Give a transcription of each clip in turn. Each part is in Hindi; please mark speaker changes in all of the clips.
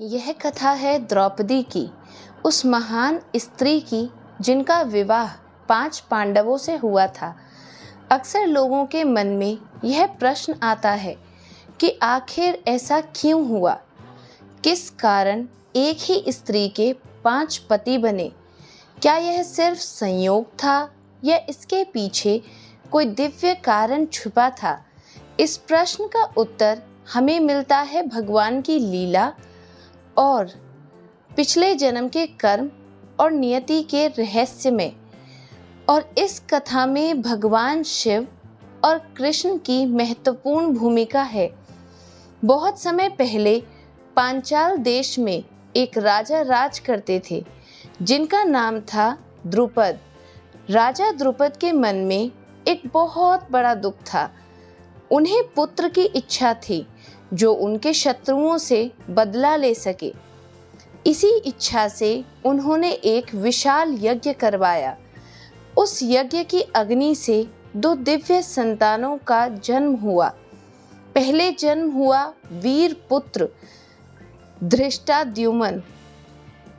Speaker 1: यह कथा है द्रौपदी की, उस महान स्त्री की जिनका विवाह 5 पांडवों से हुआ था। अक्सर लोगों के मन में यह प्रश्न आता है कि आखिर ऐसा क्यों हुआ? किस कारण एक ही स्त्री के 5 पति बने? क्या यह सिर्फ संयोग था या इसके पीछे कोई दिव्य कारण छुपा था? इस प्रश्न का उत्तर हमें मिलता है भगवान की लीला और पिछले जन्म के कर्म और नियति के रहस्य में। और इस कथा में भगवान शिव और कृष्ण की महत्वपूर्ण भूमिका है। बहुत समय पहले पांचाल देश में एक राजा राज करते थे जिनका नाम था द्रुपद। राजा द्रुपद के मन में एक बहुत बड़ा दुख था। उन्हें पुत्र की इच्छा थी जो उनके शत्रुओं से बदला ले सके। इसी इच्छा से उन्होंने एक विशाल यज्ञ करवाया। उस यज्ञ की अग्नि से 2 दिव्य संतानों का जन्म हुआ। पहले जन्म हुआ वीर पुत्र धृष्टाद्युम्न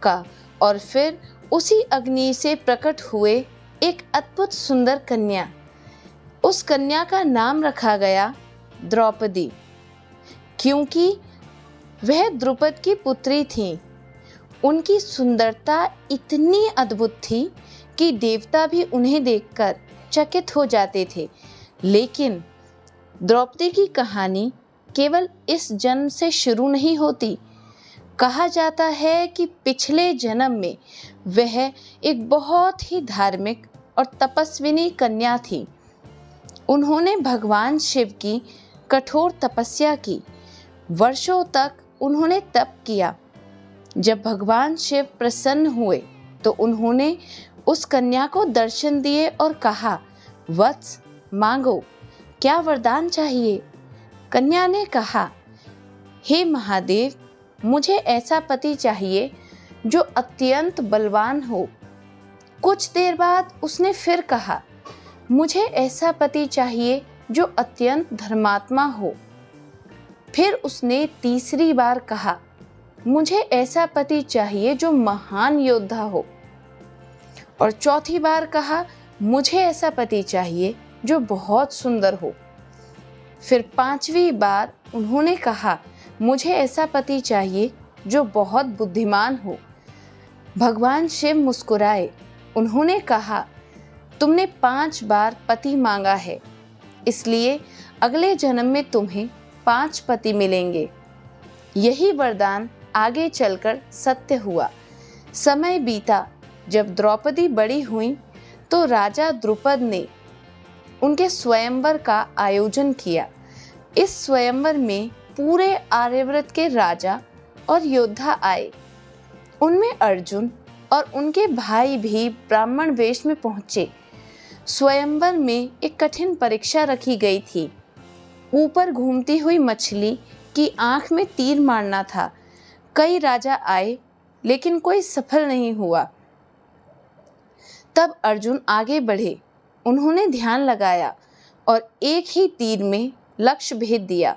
Speaker 1: का और फिर उसी अग्नि से प्रकट हुए एक अद्भुत सुंदर कन्या। उस कन्या का नाम रखा गया द्रौपदी, क्योंकि वह द्रुपद की पुत्री थी। उनकी सुंदरता इतनी अद्भुत थी कि देवता भी उन्हें देखकर चकित हो जाते थे। लेकिन द्रौपदी की कहानी केवल इस जन्म से शुरू नहीं होती। कहा जाता है कि पिछले जन्म में वह एक बहुत ही धार्मिक और तपस्विनी कन्या थी। उन्होंने भगवान शिव की कठोर तपस्या की। वर्षों तक उन्होंने तप किया। जब भगवान शिव प्रसन्न हुए तो उन्होंने उस कन्या को दर्शन दिए और कहा, वत्स, मांगो, क्या वरदान चाहिए? कन्या ने कहा, हे महादेव, मुझे ऐसा पति चाहिए जो अत्यंत बलवान हो। कुछ देर बाद उसने फिर कहा, मुझे ऐसा पति चाहिए जो अत्यंत धर्मात्मा हो। फिर उसने तीसरी बार कहा, मुझे ऐसा पति चाहिए जो महान योद्धा हो। और चौथी बार कहा, मुझे ऐसा पति चाहिए जो बहुत सुंदर हो। फिर 5वीं बार उन्होंने कहा, मुझे ऐसा पति चाहिए जो बहुत बुद्धिमान हो। भगवान शिव मुस्कुराए। उन्होंने कहा, तुमने 5 बार पति मांगा है, इसलिए अगले जन्म में तुम्हें 5 पति मिलेंगे। यही वरदान आगे चलकर सत्य हुआ। समय बीता। जब द्रौपदी बड़ी हुई तो राजा द्रुपद ने उनके स्वयंवर का आयोजन किया। इस स्वयंवर में पूरे आर्यव्रत के राजा और योद्धा आए। उनमें अर्जुन और उनके भाई भी ब्राह्मण वेश में पहुंचे। स्वयंवर में एक कठिन परीक्षा रखी गई थी। ऊपर घूमती हुई मछली की आंख में तीर मारना था। कई राजा आए लेकिन कोई सफल नहीं हुआ। तब अर्जुन आगे बढ़े। उन्होंने ध्यान लगाया और एक ही तीर में लक्ष्य भेद दिया।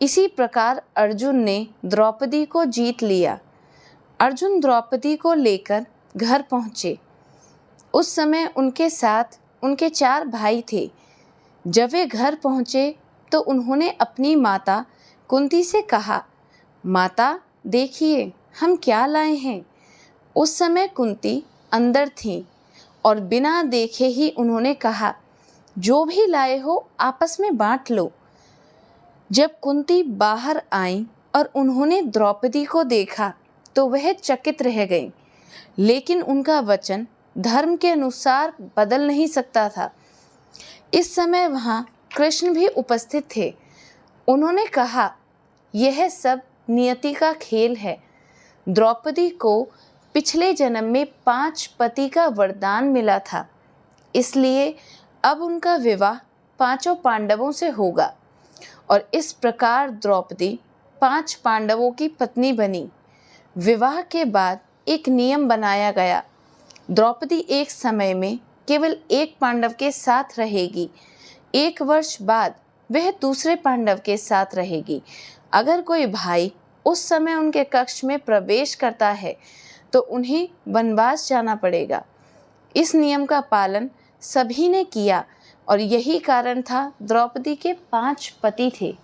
Speaker 1: इसी प्रकार अर्जुन ने द्रौपदी को जीत लिया। अर्जुन द्रौपदी को लेकर घर पहुँचे। उस समय उनके साथ उनके 4 भाई थे। जब वे घर पहुँचे तो उन्होंने अपनी माता कुंती से कहा, माता, देखिए हम क्या लाए हैं। उस समय कुंती अंदर थीं और बिना देखे ही उन्होंने कहा, जो भी लाए हो आपस में बांट लो। जब कुंती बाहर आई और उन्होंने द्रौपदी को देखा तो वह चकित रह गईं। लेकिन उनका वचन धर्म के अनुसार बदल नहीं सकता था। इस समय वहाँ कृष्ण भी उपस्थित थे। उन्होंने कहा, यह सब नियति का खेल है। द्रौपदी को पिछले जन्म में 5 पति का वरदान मिला था, इसलिए अब उनका विवाह 5 पांडवों से होगा। और इस प्रकार द्रौपदी 5 पांडवों की पत्नी बनी। विवाह के बाद एक नियम बनाया गया। द्रौपदी एक समय में केवल एक पांडव के साथ रहेगी। 1 वर्ष बाद वह दूसरे पांडव के साथ रहेगी। अगर कोई भाई उस समय उनके कक्ष में प्रवेश करता है तो उन्हें वनवास जाना पड़ेगा। इस नियम का पालन सभी ने किया और यही कारण था द्रौपदी के 5 पति थे।